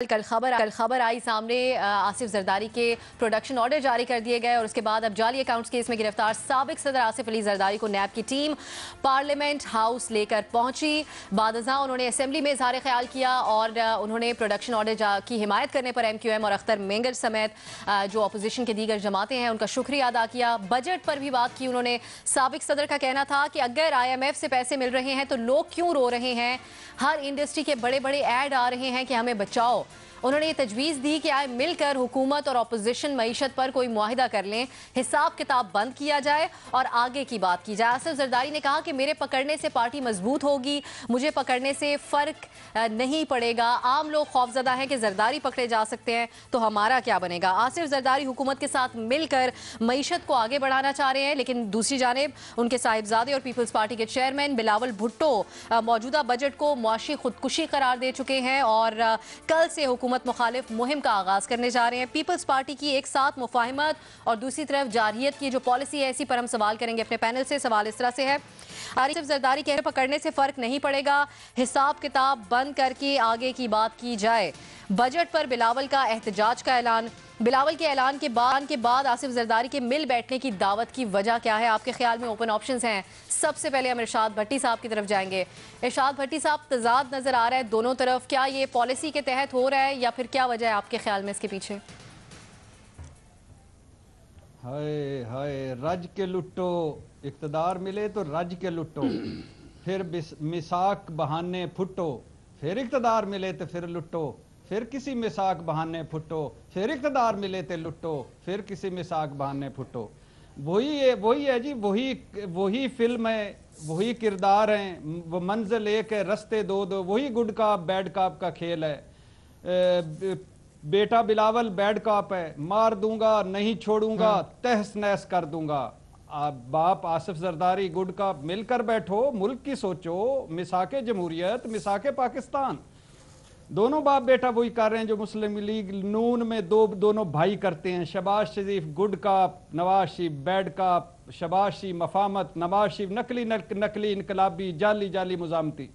کل خبر آئی سامنے آصف زرداری کے پروڈکشن آرڈر جاری کر دیے گئے اور اس کے بعد اب جعلی اکاؤنٹس کیس میں گرفتار سابق صدر آصف علی زرداری کو نیب کی ٹیم پارلیمنٹ ہاؤس لے کر پہنچی۔ بعد ازاں انہوں نے اسمبلی میں اظہار خیال کیا اور انہوں نے پروڈکشن آرڈر کی حمایت کرنے پر ایم کیو ایم اور اختر مینگر سمیت جو اپوزیشن کے دیگر جماعتیں ہیں ان کا شکریہ ادا کیا۔ بجٹ پر بھی بات کی انہوں نے۔ سابق صدر کا کہنا تھا کہ اگر آئی ایم ایف سے پیسے مل رہے ہیں تو لوگ کیوں رو رہے ہیں، ہر انڈسٹری کے بڑے بڑے ایڈ آ رہے ہیں کہ ہمیں بچاؤ۔ انہوں نے یہ تجویز دی کہ آئے مل کر حکومت اور اپوزیشن معیشت پر کوئی معاہدہ کر لیں، حساب کتاب بند کیا جائے اور آگے کی بات کی جائے۔ آصف زرداری نے کہا کہ میرے پکڑنے سے پارٹی مضبوط ہوگی، مجھے پکڑنے سے فرق نہیں پڑے گا۔ عام لوگ خوفزدہ ہیں کہ زرداری پکڑے جا سکتے ہیں تو ہمارا کیا بنے گا۔ آصف زرداری حکومت کے ساتھ مل کر معیشت کو آگے بڑھانا چاہ رہے ہیں، لیکن دوسری جانب ان کے صاحبزادے اور پیپلز پارٹی کے چیئرمین بلاول بھٹو موجودہ بجٹ کو معاشی خودکشی قرار دے چکے ہیں اور کل سے حکومت مخالف مہم کا آغاز کرنے جا رہے ہیں۔ پیپلز پارٹی کی ایک ساتھ مفاہمت اور دوسری طرف جارحیت کی جو پالیسی ہے، اسی پر ہم سوال کریں گے اپنے پینل سے۔ سوال اس طرح سے ہے، آصف زرداری کہہ رہے پکڑنے سے فرق نہیں پڑے گا، حساب کتاب بند کر کے آگے کی بات کی جائے۔ بجٹ پر بلاول کا احتجاج کا اعلان، بلاول کے اعلان کے بعد آصف زرداری کے مل بیٹھنے کی دعوت کی وجہ کیا ہے؟ آپ کے خیال میں اوپن آپشنز ہیں۔ سب سے پہلے ہم ارشاد بھٹی صاحب کی طرف جائیں گے۔ ارشاد بھٹی صاحب، تضاد نظر آ رہا ہے دونوں طرف، کیا یہ پالیسی کے تحت ہو رہا ہے یا پھر کیا وجہ ہے آپ کے خیال میں اس کے پیچھے؟ ہائے ہائے، رج کے لٹو، اقتدار ملے تو رج کے لٹو، پھر میثاق بہانے پھٹو، پھر اقتدار ملے تو پھر لٹو، پھر کسی میثاق بہانے پھٹو، پھر اقتدار ملے تو لٹو، پھر کسی میثاق بہانے پھٹو۔ وہی ہے جی، وہی فلم ہے، وہی کردار ہیں، وہ منزل ایک ہے رستے دو دو، وہی گڈ کاپ بیڈ کاپ کا کھیل ہے۔ بیٹا بلاول بیڈ کاپ ہے، مار دوں گا نہیں چھوڑوں گا، تہس نہس کر دوں گا۔ باپ آصف زرداری گڈ کاپ، مل کر بیٹھو، ملک کی سوچو، میثاق جمہوریت، میثاق پاکستان۔ دونوں باپ بیٹا وہی کر رہے ہیں جو مسلم لیگ نون میں دونوں بھائی کرتے ہیں۔ شہباز شریف گڈ کاپ، نواز شریف بیڈ کاپ، شہباز شریف مفاہمت، نواز شریف نقلی انقلابی، جعلی مزاحمتی۔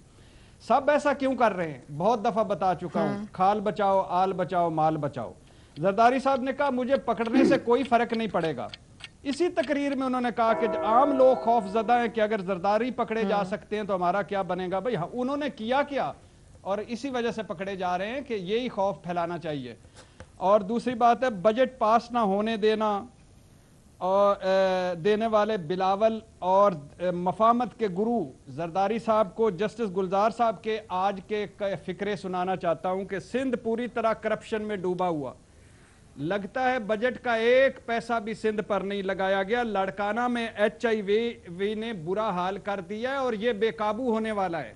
سب ایسا کیوں کر رہے ہیں؟ بہت دفعہ بتا چکا ہوں، کھال بچاؤ، آل بچاؤ، مال بچاؤ۔ زرداری صاحب نے کہا مجھے پکڑنے سے کوئی فرق نہیں پڑے گا۔ اسی تقریر میں انہوں نے کہا کہ عام لوگ خوف زدہ ہیں کہ اگر زرداری پکڑے جا سکتے ہیں تو ہمارا کیا بنے گا۔ بھئی انہوں نے کیا اور اسی وجہ سے پکڑے جا رہے ہیں کہ یہی خوف پھیلانا چاہیے۔ اور دوسری بات ہے، بجٹ پاس نہ ہونے دینے والے بلاول اور مفاہمت کے گرو زرداری صاحب کو جسٹس گلزار صاحب کے آج کے فکرے سنانا چاہتا ہوں کہ سندھ پوری طرح کرپشن میں ڈوبا ہوا، لگتا ہے بجٹ کا ایک پیسہ بھی سندھ پر نہیں لگایا گیا، لڑکانہ میں HIV نے برا حال کر دیا ہے اور یہ بے قابو ہونے والا ہے۔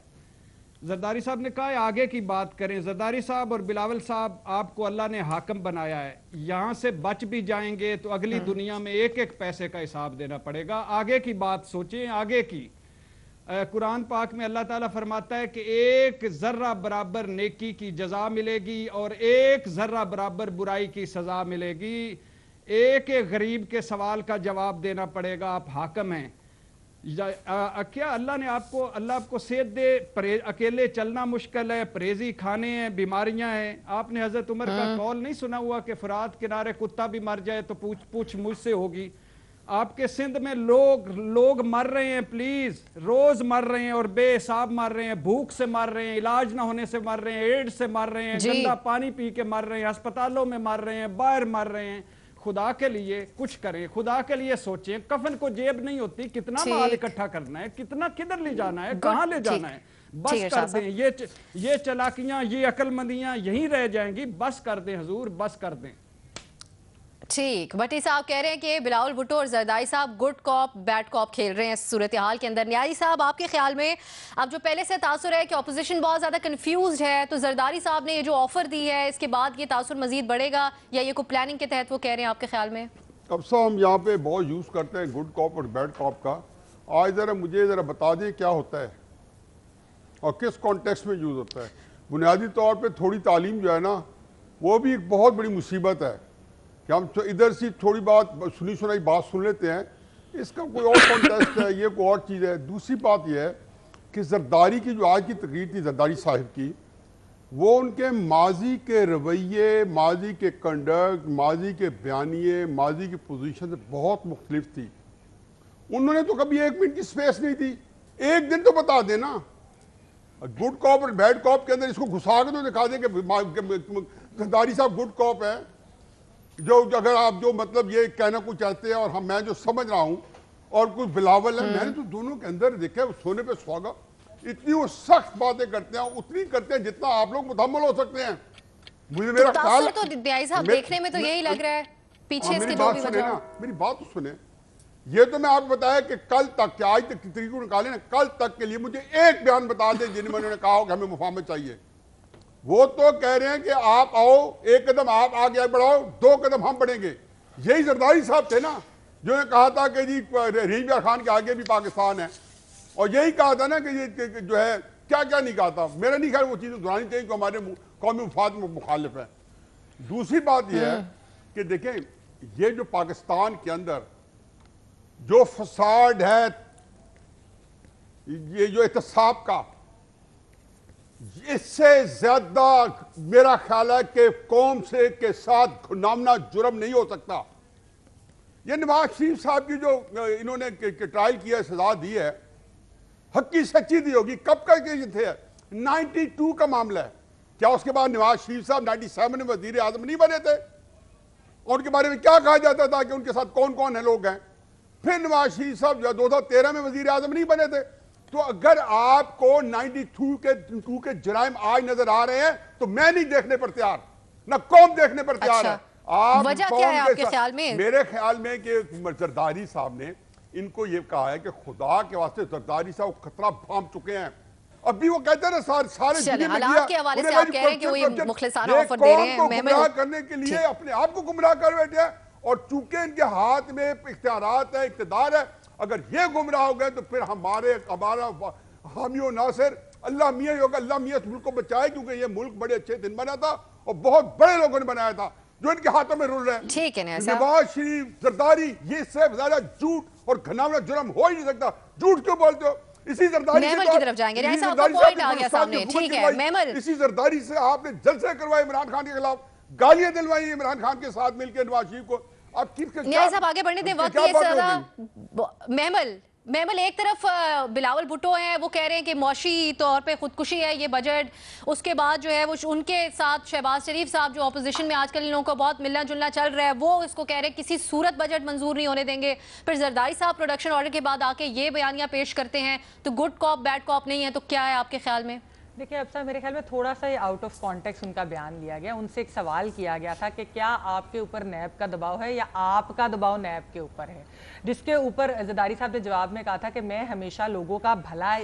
زرداری صاحب نے کہا ہے آگے کی بات کریں۔ زرداری صاحب اور بلاول صاحب، آپ کو اللہ نے حاکم بنایا ہے، یہاں سے بچ بھی جائیں گے تو اگلی دنیا میں ایک ایک پیسے کا حساب دینا پڑے گا۔ آگے کی بات سوچیں، آگے کی۔ قرآن پاک میں اللہ تعالیٰ فرماتا ہے کہ ایک ذرہ برابر نیکی کی جزا ملے گی اور ایک ذرہ برابر برائی کی سزا ملے گی۔ ایک ایک غریب کے سوال کا جواب دینا پڑے گا۔ آپ حاکم ہیں، کیا اللہ آپ کو صحت دے؟ اکیلے چلنا مشکل ہے، پریزی کھانے ہیں، بیماریاں ہیں۔ آپ نے حضرت عمر کا قول نہیں سنا ہوا کہ فرات کنارے کتا بھی مر جائے تو پوچھ مجھ سے ہوگی؟ آپ کے سندھ میں لوگ مر رہے ہیں، پلیز، روز مر رہے ہیں اور بے حساب مر رہے ہیں، بھوک سے مر رہے ہیں، علاج نہ ہونے سے مر رہے ہیں، ایڈز سے مر رہے ہیں، گندا پانی پی کے مر رہے ہیں، ہسپتالوں میں مر رہے ہیں، باہر مر رہے ہیں۔ خدا کے لیے کچھ کریں، خدا کے لیے سوچیں۔ کفن کو جیب نہیں ہوتی، کتنا مال اکٹھا کرنا ہے، کدھر لے جانا ہے، کہاں لے جانا ہے؟ بس کر دیں، یہ چلاکیاں، یہ عقل مندیاں یہیں رہ جائیں گی۔ بس کر دیں حضور، بس کر دیں۔ ٹھیک، بھٹی صاحب کہہ رہے ہیں کہ بلاول بھٹو اور زرداری صاحب گڈ کاپ بیڈ کاپ کھیل رہے ہیں اس صورتحال کے اندر۔ نیازی صاحب، آپ کے خیال میں اب جو پہلے سے تاثر ہے کہ اپوزیشن بہت زیادہ کنفیوزڈ ہے، تو زرداری صاحب نے یہ جو آفر دی ہے اس کے بعد یہ تاثر مزید بڑھے گا یا یہ کوئی پلاننگ کے تحت وہ کہہ رہے ہیں آپ کے خیال میں؟ اب ہم یہاں پہ بہت یوز کرتے ہیں گڈ کاپ اور بیڈ کاپ کا۔ آج مجھے بتا دیں کیا ہوتا ہے اور کس کانٹیکسٹ میں یوز ہوتا ہے۔ بنیادی طور پہ تھوڑی تعلیم جو ہے نا، وہ بھی ایک بہت بڑی مصیبت ہے کہ ہم ادھر سے تھوڑی بات سنائی بات سن لیتے ہیں، اس کا کوئی اور کانٹیکسٹ ہے، یہ کوئی اور چیز ہے۔ دوسری بات یہ ہے کہ زرداری کی جو آج کی تقریر تھی زرداری صاحب کی، وہ ان کے ماضی کے رویے، ماضی کے کنڈکٹ، ماضی کے بیانیے، ماضی کی پوزیشن سے بہت مختلف تھی. انہوں نے تو کبھی 1 منٹ کی سپیس نہیں دی. ایک دن تو بتا دینا. گڈ کاپ اور بیڈ کاپ کے اندر اس کو گھسا کے تو دکھا دیں کہ زرداری صاحب گڈ کاپ ہے. جو اگر آپ جو مطلب یہ کہنا کو چاہتے ہیں اور میں جو سمجھ رہا ہوں اور کچھ بلاول ہے، میں نے تو دونوں کے اندر دیکھا سونے پہ سہاگا. اتنی وہ سخت باتیں کرتے ہیں، اتنی کرتے ہیں جتنا آپ لوگ متحمل ہو سکتے ہیں. مجھے میرا خیال تو نیازی صاحب دیکھنے میں تو یہی لگ رہا ہے پیچھے اس کے جو بھی وجہ. میری بات تو سنیں. یہ تو میں آپ کو بتایا کہ کل تک کہ آج تک طریقوں نکالے نا، کل تک کے لیے مجھے ایک بیان بتا دیں جن میں انہوں نے کہا ہو کہ ہمیں مفاہمت چاہیے. وہ تو کہہ رہے ہیں کہ آپ آؤ، 1 قدم آپ آگے بڑھاؤ، 2 قدم ہم بڑھیں گے. یہی زرداری صاحب تھے نا جو نے کہا تھا کہ جی رحیم یار خان کے آگے بھی پاکستان ہے. اور یہی کہا تھا نا کہ یہ جو ہے کیا کیا نہیں کہا تھا. میرا نہیں خیال وہ چیزیں دہرانی چاہیے کہ ہمارے قومی مفاد میں مخالف ہے. دوسری بات یہ ہے کہ دیکھیں یہ جو پاکستان کے اندر جو فساد ہے، یہ جو احتساب کا، اس سے زیادہ میرا خیال ہے کہ قوم سے کے ساتھ گھنامنا جرم نہیں ہو سکتا. یہ نواز شریف صاحب کی جو انہوں نے ٹرائل کیا، سزا دی ہے، حقی سچی دی ہوگی. کب کا تھے؟ 92 کا معاملہ ہے. کیا اس کے بعد نواز شریف صاحب 97 میں وزیر اعظم نہیں بنے تھے؟ اور ان کے بارے میں کیا کہا جاتا تھا کہ ان کے ساتھ کون کون ہیں لوگ ہیں؟ پھر نواز شریف صاحب 2013 میں وزیر اعظم نہیں بنے تھے. تو اگر آپ کو 92 کے جرائم آج نظر آ رہے ہیں تو میں نہیں دیکھنے پر تیار، نہ قوم دیکھنے پر تیار ہے. وجہ کیا ہے آپ کے خیال میں؟ میرے خیال میں کہ زرداری صاحب نے ان کو یہ کہا ہے کہ خدا کے واسطے زرداری صاحب خطرہ بھانپ چکے ہیں. ابھی وہ کہتے ہیں سارے حالات کے حوالے سے آپ کہہ رہے ہیں کہ وہ یہ مخلصانہ آفر دے رہے ہیں. گمراہ کرنے کے لیے اپنے آپ کو گمراہ کر بیٹھے ہیں. اور چونکہ ان کے ہاتھ میں اختیارات ہے، اقتدار ہے، اگر یہ گمراہ ہو گئے تو پھر ہمارا حامی و ناصر اللہ میاں ہی ہوگا. اللہ میاں اس ملک کو بچائے، کیونکہ یہ ملک بڑے اچھے دن بنا تھا اور بہت بڑے لوگوں نے بنایا تھا جو ان کے ہاتھوں میں رول رہے ہیں. ٹھیک ہے نیازی صاحب، نواز شریف، زرداری، یہ سے زیادہ جھوٹ اور گھناونا جرم ہو ہی نہیں سکتا. جھوٹ کیوں بولتے ہو؟ اسی زرداری میمل کی طرف جائیں گے. نیازی صاحب کا پوائنٹ آ گیا سامنے. ٹھیک ہے میمل، اسی زرداری سے آپ نے جلسے کروائے عمران خان کے خلاف، گالیاں دلوائی عمران خان کے ساتھ مل کے نواز شریف کو. نیازی صاحب آگے بڑھنے دیں، وقت یہ زیادہ. میمل ایک طرف بلاول بھٹو ہیں، وہ کہہ رہے ہیں کہ معاشی طور پہ خودکشی ہے یہ بجٹ. اس کے بعد جو ہے وہ ان کے ساتھ شہباز شریف صاحب جو اپوزیشن میں آج کل ان لوگوں کو بہت ملنا جلنا چل رہا ہے، وہ اس کو کہہ رہے ہیں کسی صورت بجٹ منظور نہیں ہونے دیں گے. پھر زرداری صاحب پروڈکشن آرڈر کے بعد آ کے یہ بیانیاں پیش کرتے ہیں. تو گڈ کاپ بیڈ کاپ نہیں ہے تو کیا ہے آپ کے خیال میں؟ دیکھیں اب میرے خیال میں تھوڑا سا یہ آؤٹ آف کانٹیکس ان کا بیان لیا گیا. ان سے ایک سوال کیا گیا تھا کہ کیا آپ کے اوپر نیب کا دباؤ ہے یا آپ کا دباؤ نیب کے اوپر ہے، جس کے اوپر زرداری صاحب نے جواب میں کہا تھا کہ میں ہمیشہ لوگوں کا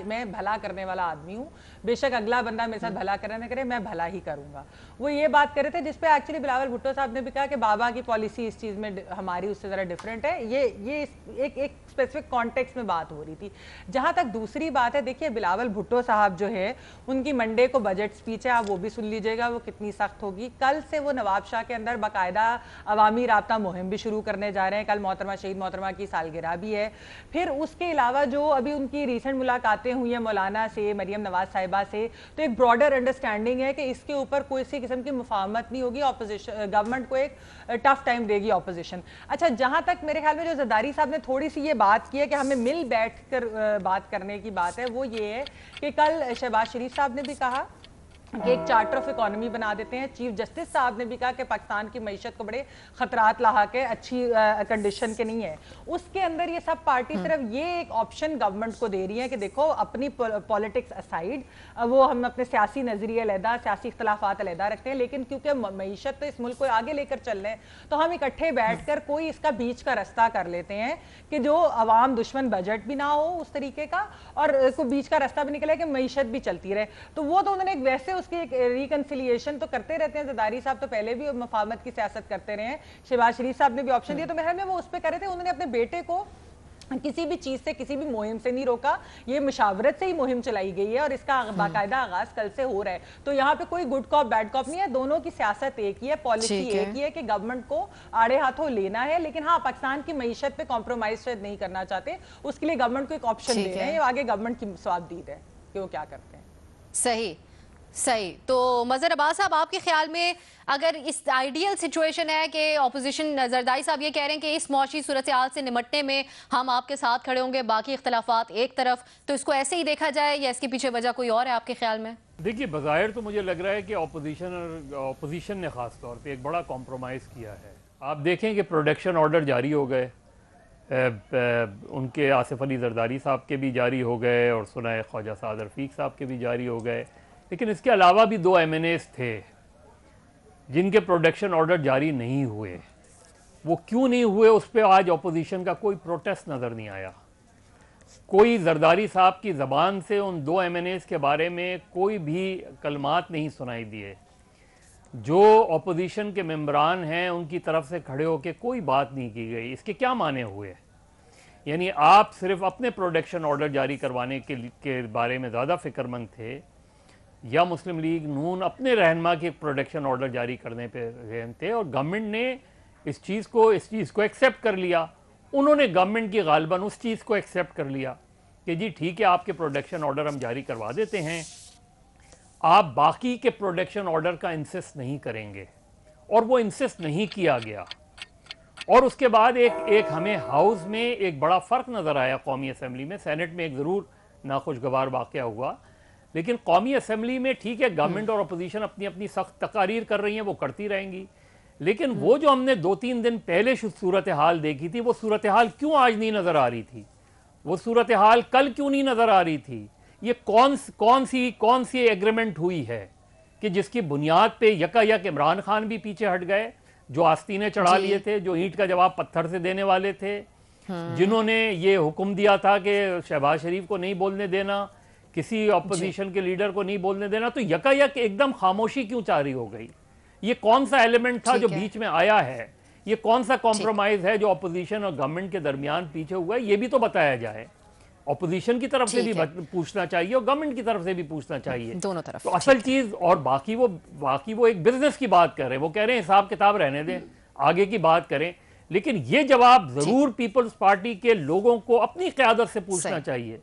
میں بھلا کرنے والا آدمی ہوں، بے شک اگلا بندہ میرے ساتھ بھلا کرے نہ کرے، میں بھلا ہی کروں گا. وہ یہ بات کر رہے تھے جس پہ ایکچولی بلاول بھٹو صاحب نے بھی کہا کہ بابا کی پالیسی اس چیز میں ہماری اس سے ذرا ڈفرینٹ ہے. یہ ایک اسپیسیفک کانٹیکس میں بات ہو رہی تھی. جہاں تک دوسری بات ہے، دیکھیے بلاول بھٹو صاحب جو ہے ان کی منڈے کو بجٹ سپیچ ہے، آپ وہ بھی سن لیجئے گا وہ کتنی سخت ہوگی. کل سے وہ نواب شاہ کے اندر باقاعدہ عوامی رابطہ مہم بھی شروع کرنے جا رہے ہیں. کل محترمہ شہید محترمہ کی سالگرہ بھی ہے. پھر اس کے علاوہ جو ابھی ان کی ریسنٹ ملاقاتیں ہوئی ہیں مولانا سے، مریم نواز صاحبہ سے، تو ایک براڈر انڈرسٹینڈنگ ہے کہ اس کے اوپر کوئی سی قسم کی مفاہمت نہیں ہوگی. اپوزیشن گورنمنٹ کو ایک ٹف ٹائم دے گی اپوزیشن. اچھا جہاں تک میرے خیال میں جو زرداری صاحب نے تھوڑی سی یہ بات کی ہے کہ ہمیں مل بیٹھ کر بات کرنے کی بات ہے، وہ یہ ہے کہ کل شہباز شریف صاحب نے بھی کہا کہ ایک چارٹر آف اکانومی بنا دیتے ہیں. چیف جسٹس صاحب نے بھی کہا کہ پاکستان کی معیشت کو بڑے خطرات لاحق ہے، اچھی کنڈیشن کے نہیں ہے. اس کے اندر یہ سب پارٹی صرف یہ ایک آپشن گورنمنٹ کو دے رہی ہے کہ دیکھو اپنی پولیٹکس اسائیڈ، وہ ہم اپنے سیاسی نظریے علیحدہ، سیاسی اختلافات علیحدہ رکھتے ہیں، لیکن کیونکہ معیشت تو اس ملک کو آگے لے کر چل رہے ہیں تو ہم اکٹھے بیٹھ کر کوئی اس کا بیچ کا رستہ کر لیتے ہیں کہ جو عوام دشمن بجٹ بھی نہ ہو اس طریقے کا، اور کوئی بیچ کا رستہ بھی نکلے کہ معیشت بھی چلتی رہے. تو وہ تو انہوں نے ایک ویسے اس کی ایک ریکنسیلیشن تو کرتے رہتے ہیں. زرداری صاحب تو پہلے بھی مفاہمت کی سیاست کرتے رہے ہیں. شہباز شریف صاحب نے بھی آپشن دیا. تو میرے خیال میں وہ اس پہ کر رہے تھے. انہوں نے اپنے بیٹے کو کسی بھی چیز سے، کسی بھی مہم سے نہیں روکا. یہ مشاورت سے ہی مہم چلائی گئی ہے اور اس کا باقاعدہ آغاز کل سے ہو رہا ہے. تو یہاں پہ کوئی گڈ کاپ بیڈ کاپ نہیں ہے. دونوں کی سیاست ایک ہی ہے، پالیسی ایک ہی ہے کہ گورنمنٹ کو آڑے ہاتھوں لینا ہے، لیکن ہاں پاکستان کی معیشت پہ کمپرومائز شاید نہیں کرنا چاہتے. اس کے لیے گورنمنٹ کو ایک آپشن دے رہے ہیں. آگے گورنمنٹ کی سواب دید ہے کہ وہ کیا کرتے ہیں. صحیح. صحیح. تو مظہر عباس صاحب آپ کے خیال میں اگر اس آئیڈیل سچویشن ہے کہ اپوزیشن زرداری صاحب یہ کہہ رہے ہیں کہ اس معاشی صورتحال سے نمٹنے میں ہم آپ کے ساتھ کھڑے ہوں گے، باقی اختلافات ایک طرف، تو اس کو ایسے ہی دیکھا جائے یا اس کے پیچھے وجہ کوئی اور ہے آپ کے خیال میں؟ دیکھیے بظاہر تو مجھے لگ رہا ہے کہ اپوزیشن نے خاص طور پہ ایک بڑا کمپرومائز کیا ہے. آپ دیکھیں کہ پروڈکشن آرڈر جاری ہو گئے، ان کے آصف علی زرداری صاحب کے بھی جاری ہو گئے اور سنائے خواجہ سعد رفیق صاحب کے بھی جاری ہو گئے، لیکن اس کے علاوہ بھی 2 MNAs تھے جن کے پروڈکشن آرڈر جاری نہیں ہوئے. وہ کیوں نہیں ہوئے اس پہ آج اپوزیشن کا کوئی پروٹیسٹ نظر نہیں آیا. کوئی زرداری صاحب کی زبان سے ان 2 MNAs کے بارے میں کوئی بھی کلمات نہیں سنائی دیے. جو اپوزیشن کے ممبران ہیں ان کی طرف سے کھڑے ہو کے کوئی بات نہیں کی گئی. اس کے کیا معنی ہوئے؟ یعنی آپ صرف اپنے پروڈکشن آرڈر جاری کروانے کے بارے میں زیادہ فکر مند تھے، یا مسلم لیگ نون اپنے رہنما کے پروڈکشن آرڈر جاری کرنے پہ ذہن تھے، اور گورنمنٹ نے اس چیز کو ایکسیپٹ کر لیا. انہوں نے گورنمنٹ کی غالباً اس چیز کو ایکسیپٹ کر لیا کہ جی ٹھیک ہے آپ کے پروڈکشن آرڈر ہم جاری کروا دیتے ہیں، آپ باقی کے پروڈکشن آرڈر کا انسسٹ نہیں کریں گے. اور وہ انسسٹ نہیں کیا گیا. اور اس کے بعد ایک ہمیں ہاؤس میں ایک بڑا فرق نظر آیا قومی اسمبلی میں. سینٹ میں ایک ضرور ناخوشگوار واقعہ ہوا، لیکن قومی اسمبلی میں ٹھیک ہے گورنمنٹ اور اپوزیشن اپنی اپنی سخت تقاریر کر رہی ہیں، وہ کرتی رہیں گی، لیکن وہ جو ہم نے 2-3 دن پہلے صورتحال دیکھی تھی وہ صورتحال کیوں آج نہیں نظر آ رہی تھی؟ وہ صورتحال کل کیوں نہیں نظر آ رہی تھی؟ یہ کون سی ایگریمنٹ ہوئی ہے کہ جس کی بنیاد پہ یک عمران خان بھی پیچھے ہٹ گئے، جو آستینے چڑھا لیے تھے، جو اینٹ کا جواب پتھر سے دینے والے تھے، جنہوں نے یہ حکم دیا تھا کہ شہباز شریف کو نہیں بولنے دینا، کسی اپوزیشن کے لیڈر کو نہیں بولنے دینا، تو یک ایک دم خاموشی کیوں جاری ہو گئی؟ یہ کون سا ایلیمنٹ تھا جو بیچ میں آیا ہے؟ یہ کون سا کمپرومائز ہے جو اپوزیشن اور گورنمنٹ کے درمیان پیچھے ہوا ہے؟ یہ بھی تو بتایا جائے. اپوزیشن کی طرف سے بھی پوچھنا چاہیے اور گورنمنٹ کی طرف سے بھی پوچھنا چاہیے. دونوں طرف. تو اصل چیز، اور باقی وہ ایک بزنس کی بات کر رہے ہیں، وہ کہہ رہے ہیں حساب کتاب رہنے دیں، آگے کی بات کریں، لیکن یہ جواب ضرور پیپلز پارٹی کے لوگوں کو اپنی قیادت سے پوچھنا چاہیے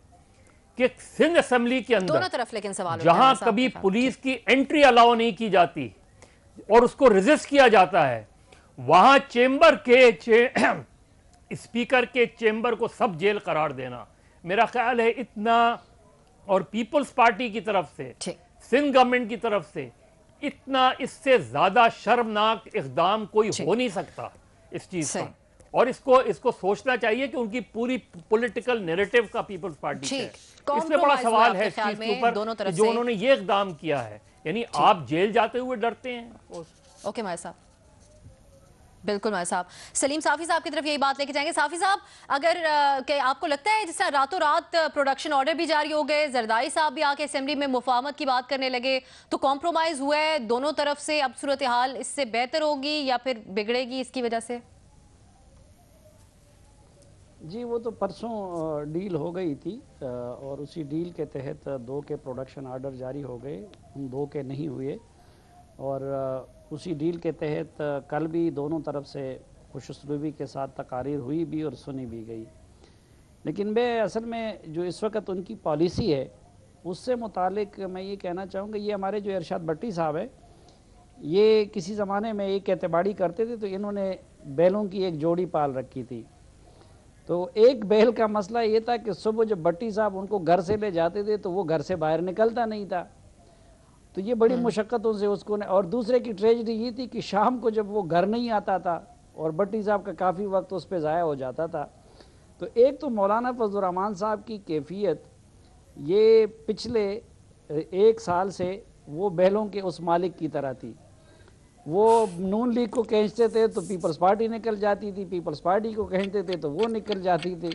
کہ سندھ اسمبلی کے اندر جہاں کبھی پولیس کی انٹری الاؤ نہیں کی جاتی اور اس کو ریزسٹ کیا جاتا ہے، وہاں چیمبر کے اسپیکر کے چیمبر کو سب جیل قرار دینا، میرا خیال ہے اتنا، اور پیپلز پارٹی کی طرف سے، سندھ گورنمنٹ کی طرف سے، اتنا اس سے زیادہ شرمناک اقدام کوئی ہو نہیں سکتا اس چیز کا. اور اس کو سوچنا چاہیے کہ ان کی پوری پولیٹیکل نیریٹو کا پیپلز پارٹی ہے. اس میں بڑا سوال ہے اس چیز کے اوپر جو انہوں نے یہ اقدام کیا ہے. یعنی آپ جیل جاتے ہوئے ڈرتے ہیں. اوکے ماہر صاحب. بالکل ماہر صاحب. سلیم صافی صاحب کی طرف یہی بات لے کے جائیں گے. صافی صاحب، اگر کہ آپ کو لگتا ہے جس طرح راتوں رات پروڈکشن آرڈر بھی جاری ہو گئے، زرداری صاحب بھی آ کے اسمبلی میں مفاہمت کی بات کرنے لگے، تو کمپرومائز ہوا ہے دونوں طرف سے، اب صورتحال اس سے بہتر ہوگی یا پھر بگڑے گی اس کی وجہ سے؟ جی وہ تو پرسوں ڈیل ہو گئی تھی اور اسی ڈیل کے تحت 2 کے پروڈکشن آرڈر جاری ہو گئے، ان 2 کے نہیں ہوئے، اور اسی ڈیل کے تحت کل بھی دونوں طرف سے خوش اسلوبی کے ساتھ تقاریر ہوئی بھی اور سنی بھی گئی. لیکن اصل میں جو اس وقت ان کی پالیسی ہے اس سے متعلق میں یہ کہنا چاہوں گا، یہ ہمارے جو ارشاد بٹی صاحب ہے، یہ کسی زمانے میں ایک اعتباری کرتے تھے، تو انہوں نے بیلوں کی ایک جوڑی پال رکھی تھی. تو ایک بیل کا مسئلہ یہ تھا کہ صبح جب بٹی صاحب ان کو گھر سے لے جاتے تھے تو وہ گھر سے باہر نکلتا نہیں تھا، تو یہ بڑی مشقتوں سے اس کو اور دوسرے کی ٹریجڈی یہ تھی کہ شام کو جب وہ گھر نہیں آتا تھا اور بٹی صاحب کا کافی وقت اس پہ ضائع ہو جاتا تھا. تو ایک تو مولانا فضل الرحمان صاحب کی کیفیت یہ پچھلے 1 سال سے وہ بیلوں کے اس مالک کی طرح تھی. وہ نون لیگ کو کھینچتے تھے تو پیپلز پارٹی نکل جاتی تھی، پیپلز پارٹی کو کھینچتے تھے تو وہ نکل جاتی تھی.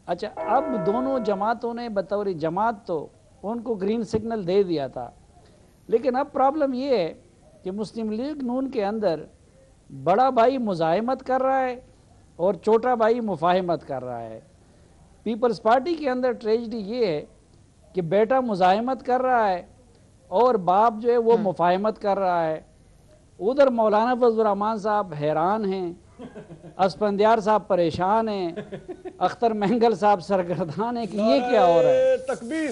اچھا، اب دونوں جماعتوں نے بطور جماعت تو ان کو گرین سگنل دے دیا تھا، لیکن اب پرابلم یہ ہے کہ مسلم لیگ نون کے اندر بڑا بھائی مزاحمت کر رہا ہے اور چھوٹا بھائی مفاہمت کر رہا ہے. پیپلز پارٹی کے اندر ٹریجڈی یہ ہے کہ بیٹا مزاحمت کر رہا ہے اور باپ جو ہے وہ مفاہمت کر رہا ہے. ادھر مولانا فضل الرحمان صاحب حیران ہیں، اسفندیار صاحب پریشان ہیں، اختر مہنگل صاحب سرگردان ہیں کہ یہ کیا ہو رہا ہے. تکبیر.